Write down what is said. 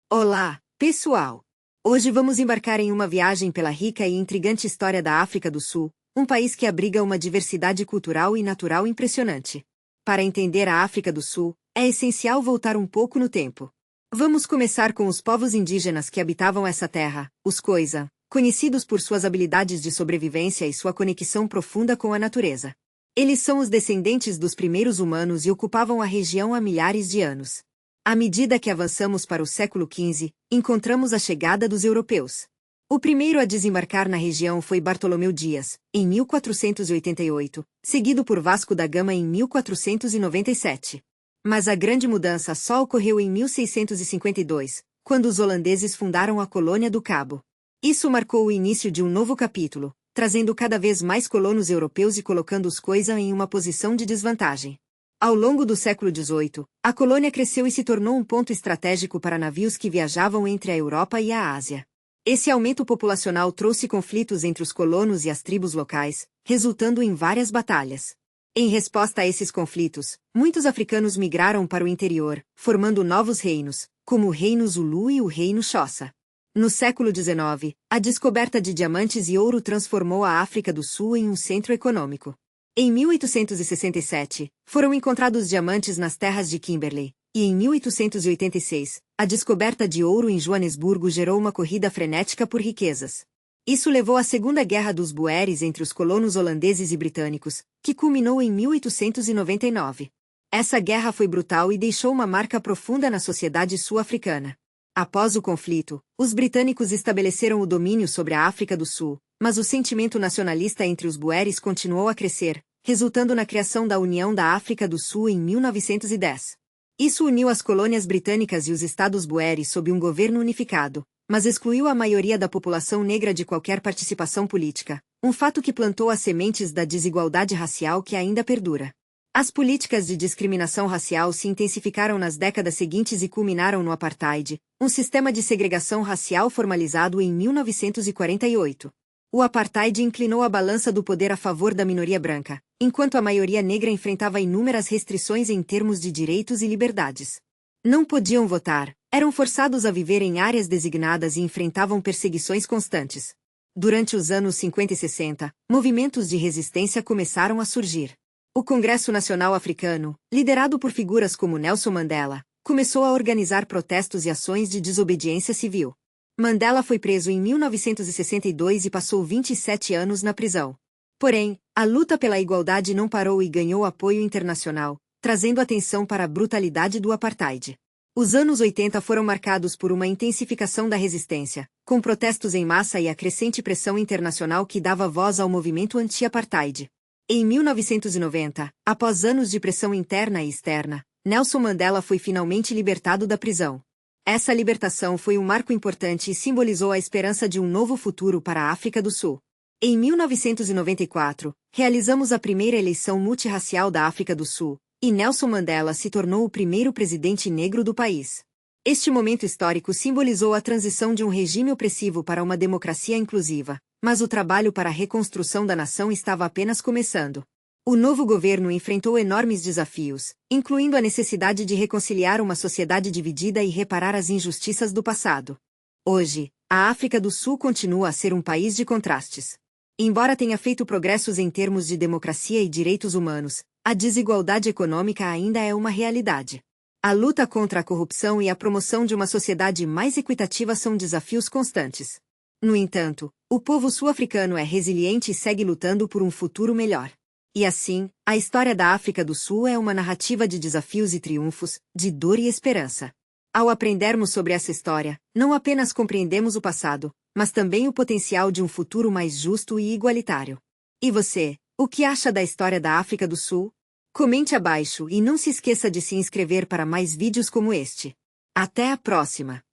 Olá, pessoal! Hoje vamos embarcar em uma viagem pela rica e intrigante história da África do Sul, um país que abriga uma diversidade cultural e natural impressionante. Para entender a África do Sul, é essencial voltar um pouco no tempo. Vamos começar com os povos indígenas que habitavam essa terra, os Khoisan, conhecidos por suas habilidades de sobrevivência e sua conexão profunda com a natureza. Eles são os descendentes dos primeiros humanos e ocupavam a região há milhares de anos. À medida que avançamos para o século XV, encontramos a chegada dos europeus. O primeiro a desembarcar na região foi Bartolomeu Dias, em 1488, seguido por Vasco da Gama em 1497. Mas a grande mudança só ocorreu em 1652, quando os holandeses fundaram a Colônia do Cabo. Isso marcou o início de um novo capítulo, trazendo cada vez mais colonos europeus e colocando os Khoisan em uma posição de desvantagem. Ao longo do século XVIII, a colônia cresceu e se tornou um ponto estratégico para navios que viajavam entre a Europa e a Ásia. Esse aumento populacional trouxe conflitos entre os colonos e as tribos locais, resultando em várias batalhas. Em resposta a esses conflitos, muitos africanos migraram para o interior, formando novos reinos, como o Reino Zulu e o Reino Xhosa. No século XIX, a descoberta de diamantes e ouro transformou a África do Sul em um centro econômico. Em 1867, foram encontrados diamantes nas terras de Kimberley, e em 1886, a descoberta de ouro em Joanesburgo gerou uma corrida frenética por riquezas. Isso levou à Segunda Guerra dos Boeres entre os colonos holandeses e britânicos, que culminou em 1899. Essa guerra foi brutal e deixou uma marca profunda na sociedade sul-africana. Após o conflito, os britânicos estabeleceram o domínio sobre a África do Sul, mas o sentimento nacionalista entre os Boeres continuou a crescer, resultando na criação da União da África do Sul em 1910. Isso uniu as colônias britânicas e os estados Boeres sob um governo unificado, mas excluiu a maioria da população negra de qualquer participação política, um fato que plantou as sementes da desigualdade racial que ainda perdura. As políticas de discriminação racial se intensificaram nas décadas seguintes e culminaram no apartheid, um sistema de segregação racial formalizado em 1948. O apartheid inclinou a balança do poder a favor da minoria branca, enquanto a maioria negra enfrentava inúmeras restrições em termos de direitos e liberdades. Não podiam votar, eram forçados a viver em áreas designadas e enfrentavam perseguições constantes. Durante os anos 50 e 60, movimentos de resistência começaram a surgir. O Congresso Nacional Africano, liderado por figuras como Nelson Mandela, começou a organizar protestos e ações de desobediência civil. Mandela foi preso em 1962 e passou 27 anos na prisão. Porém, a luta pela igualdade não parou e ganhou apoio internacional, trazendo atenção para a brutalidade do apartheid. Os anos 80 foram marcados por uma intensificação da resistência, com protestos em massa e a crescente pressão internacional que dava voz ao movimento anti-apartheid. Em 1990, após anos de pressão interna e externa, Nelson Mandela foi finalmente libertado da prisão. Essa libertação foi um marco importante e simbolizou a esperança de um novo futuro para a África do Sul. Em 1994, realizamos a primeira eleição multirracial da África do Sul, e Nelson Mandela se tornou o primeiro presidente negro do país. Este momento histórico simbolizou a transição de um regime opressivo para uma democracia inclusiva, mas o trabalho para a reconstrução da nação estava apenas começando. O novo governo enfrentou enormes desafios, incluindo a necessidade de reconciliar uma sociedade dividida e reparar as injustiças do passado. Hoje, a África do Sul continua a ser um país de contrastes. Embora tenha feito progressos em termos de democracia e direitos humanos, a desigualdade econômica ainda é uma realidade. A luta contra a corrupção e a promoção de uma sociedade mais equitativa são desafios constantes. No entanto, o povo sul-africano é resiliente e segue lutando por um futuro melhor. E assim, a história da África do Sul é uma narrativa de desafios e triunfos, de dor e esperança. Ao aprendermos sobre essa história, não apenas compreendemos o passado, mas também o potencial de um futuro mais justo e igualitário. E você, o que acha da história da África do Sul? Comente abaixo e não se esqueça de se inscrever para mais vídeos como este. Até a próxima!